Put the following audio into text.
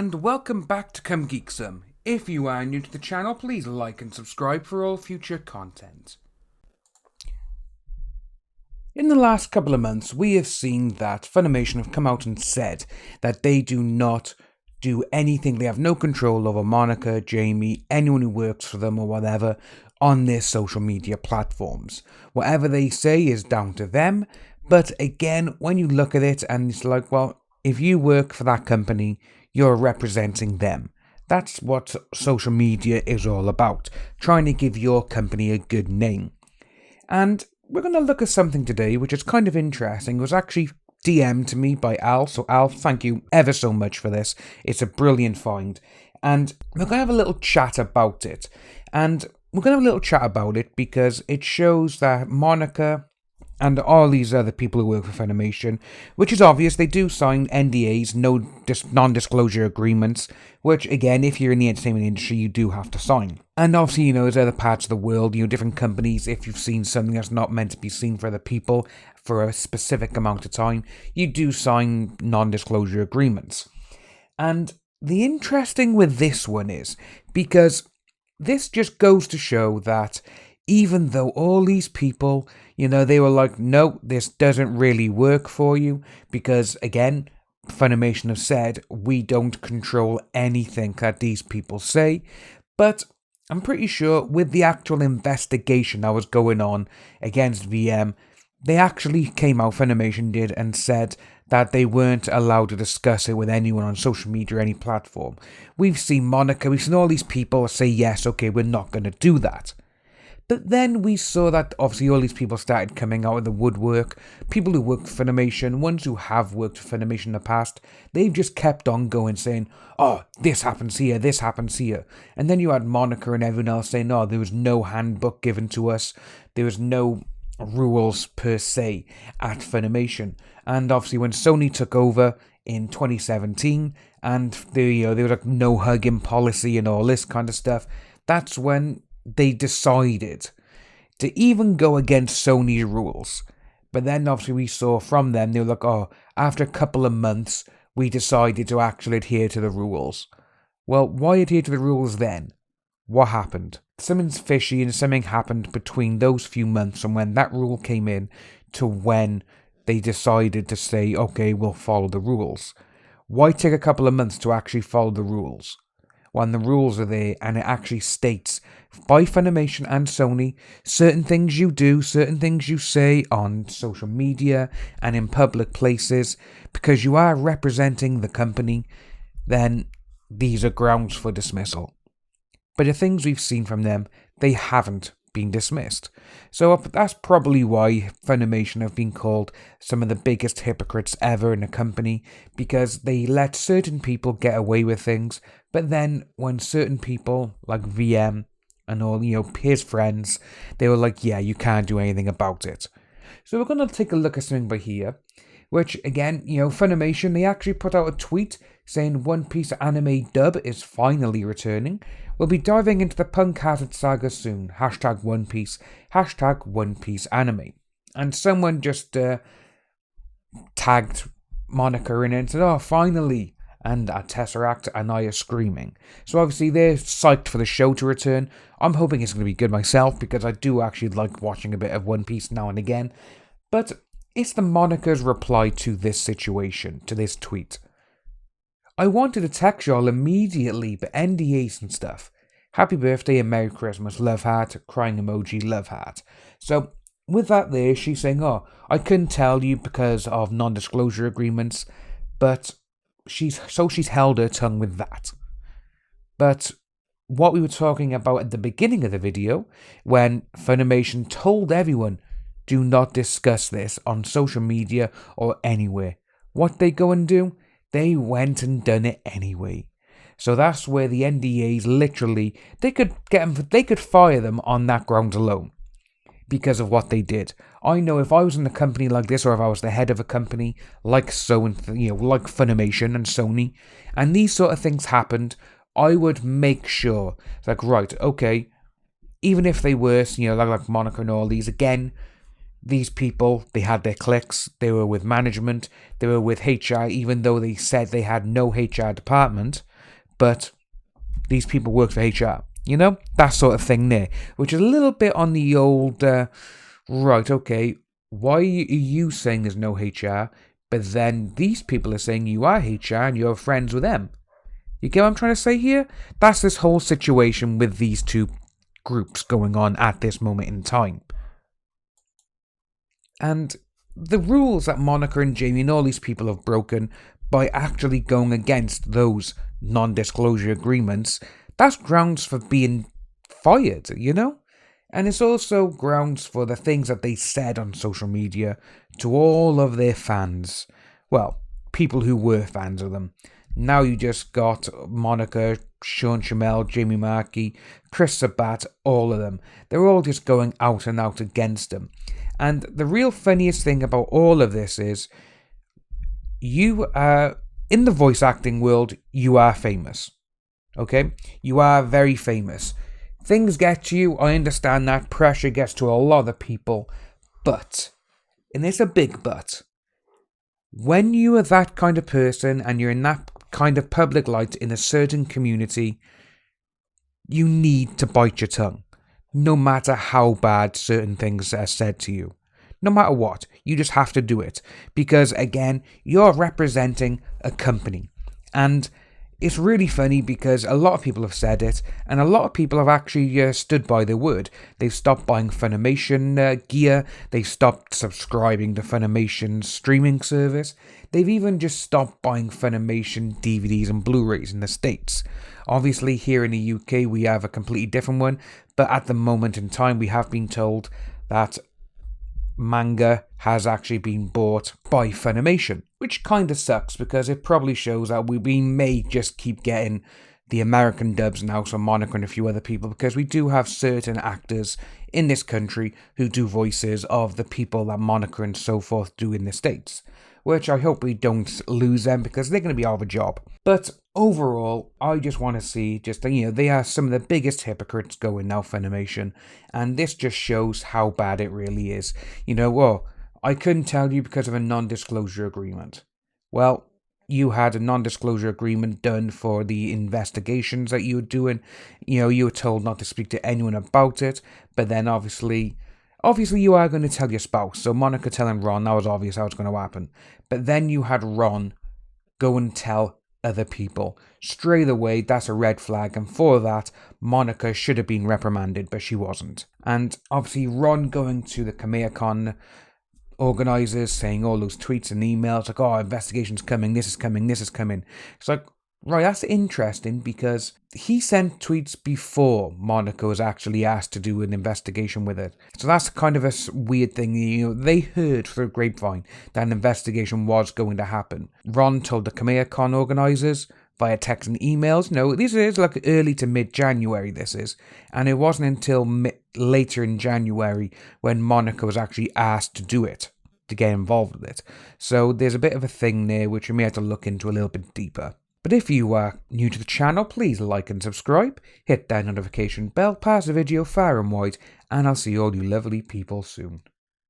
and welcome back to Come Geek Some. If you are new to the channel, please like and subscribe for all future content. In the last couple of months, we have seen that FUNimation have come out and said that they do not do anything, they have no control over Monica, Jamie, anyone who works for them or whatever on their social media platforms. Whatever they say is down to them, but again, when you look at it and it's like, well, if you work for that company, you're representing them. That's what social media is all about, trying to give your company a good name. And we're going to look at something today which is kind of interesting. It was actually DM'd to me by Al, so Al, thank you ever so much for this. It's a brilliant find. And we're going to have a little chat about it. And we're going to have a little chat about it because it shows that Monica and all these other people who work for FUNimation, which is obvious, they do sign NDAs, non-disclosure agreements, which, again, if you're in the entertainment industry, you do have to sign. And obviously, there's other parts of the world, different companies, if you've seen something that's not meant to be seen for other people for a specific amount of time, you do sign non-disclosure agreements. And the interesting with this one is, because this just goes to show that even though all these people, they were like, no, this doesn't really work for you, because again, FUNimation have said, we don't control anything that these people say, but I'm pretty sure with the actual investigation that was going on against VM, they actually came out, FUNimation did, and said that they weren't allowed to discuss it with anyone on social media or any platform. We've seen Monica, we've seen all these people say, yes, okay, we're not going to do that. But then we saw that obviously all these people started coming out of the woodwork. People who work for FUNimation, ones who have worked for FUNimation in the past, they've just kept on going saying, oh, this happens here, this happens here. And then you had Monica and everyone else saying, no, there was no handbook given to us. There was no rules per se at FUNimation. And obviously when Sony took over in 2017 and there was like no hugging policy and all this kind of stuff, that's when they decided to even go against Sony's rules. But then obviously we saw from them, they were like, oh, after a couple of months, we decided to actually adhere to the rules. Well, why adhere to the rules then? What happened? Something's fishy and something happened between those few months and when that rule came in to when they decided to say, okay, we'll follow the rules. Why take a couple of months to actually follow the rules? When the rules are there and it actually states by FUNimation and Sony, certain things you do, certain things you say on social media and in public places, because you are representing the company, then these are grounds for dismissal. But the things we've seen from them, they haven't been dismissed. So that's probably why FUNimation have been called some of the biggest hypocrites ever in a company, because they let certain people get away with things, but then when certain people like VM and all, his friends, they were like, yeah, you can't do anything about it. So we're going to take a look at something by here, which again, FUNimation, they actually put out a tweet saying One Piece anime dub is finally returning. We'll be diving into the Punk-Hazard saga soon. Hashtag One Piece. Hashtag One Piece anime. And someone just tagged Monica in it and said, oh, finally. And at Tesseract and I are screaming. So obviously they're psyched for the show to return. I'm hoping it's going to be good myself because I do actually like watching a bit of One Piece now and again. But it's the Monica's reply to this situation, to this tweet. I wanted to text y'all immediately, but NDAs and stuff. Happy birthday and Merry Christmas, love heart, crying emoji, love heart. So with that there, she's saying, oh, I couldn't tell you because of non-disclosure agreements, but she's held her tongue with that. But what we were talking about at the beginning of the video, when FUNimation told everyone, do not discuss this on social media or anywhere. What they go and do? They went and done it anyway. So that's where the NDAs literally, they could fire them on that ground alone because of what they did. I know if I was in a company like this, or if I was the head of a company like like FUNimation and Sony, and these sort of things happened, I would make sure, it's like, right, okay, even if they were, like Monica and all these, again, these people, they had their cliques, they were with management, they were with HR, even though they said they had no HR department, but these people work for HR. You know, that sort of thing there, which is a little bit on the old, right, okay, why are you saying there's no HR, but then these people are saying you are HR and you're friends with them? You get what I'm trying to say here? That's this whole situation with these two groups going on at this moment in time. And the rules that Monica and Jamie and all these people have broken by actually going against those non-disclosure agreements, that's grounds for being fired, you know? And it's also grounds for the things that they said on social media to all of their fans. Well, people who were fans of them. Now you just got Monica, Sean Shamel, Jamie Markey, Chris Sabat, all of them. They're all just going out and out against them. And the real funniest thing about all of this is, you are, in the voice acting world, you are famous. Okay? You are very famous. Things get to you, I understand that. Pressure gets to a lot of people. But, and it's a big but, when you are that kind of person and you're in that kind of public light in a certain community, you need to bite your tongue. No matter how bad certain things are said to you. No matter what, you just have to do it. Because again, you're representing a company. And it's really funny because a lot of people have said it, and a lot of people have actually stood by their word. They've stopped buying FUNimation gear, they've stopped subscribing to Funimation's streaming service, they've even just stopped buying Funimation DVDs and Blu-rays in the States. Obviously here in the UK we have a completely different one, but at the moment in time we have been told that manga has actually been bought by Funimation, which kind of sucks because it probably shows that we may just keep getting the American dubs now, so Monica and a few other people, because we do have certain actors in this country who do voices of the people that Monica and so forth do in the States, which I hope we don't lose them because they're going to be out of a job. But overall, I just want to see, they are some of the biggest hypocrites going now, Funimation, and this just shows how bad it really is. I couldn't tell you because of a non-disclosure agreement. Well, you had a non-disclosure agreement done for the investigations that you were doing. You were told not to speak to anyone about it, but then obviously you are going to tell your spouse. So Monica telling Ron, that was obvious how it's going to happen. But then you had Ron go and tell other people. Straight away, that's a red flag, and for that, Monica should have been reprimanded, but she wasn't. And obviously Ron going to the KamehamehaCon organisers, saying all those tweets and emails, like, oh, investigation's coming, this is coming, this is coming. It's like, right, that's interesting, because he sent tweets before Monica was actually asked to do an investigation with it. So that's kind of a weird thing. They heard through grapevine that an investigation was going to happen. Ron told the KamehamehaCon organisers via text and emails. No, this is like early to mid-January, this is. And it wasn't until later in January when Monica was actually asked to do it, to get involved with it. So there's a bit of a thing there which we may have to look into a little bit deeper. But if you are new to the channel, please like and subscribe, hit that notification bell, pass the video far and wide, and I'll see all you lovely people soon.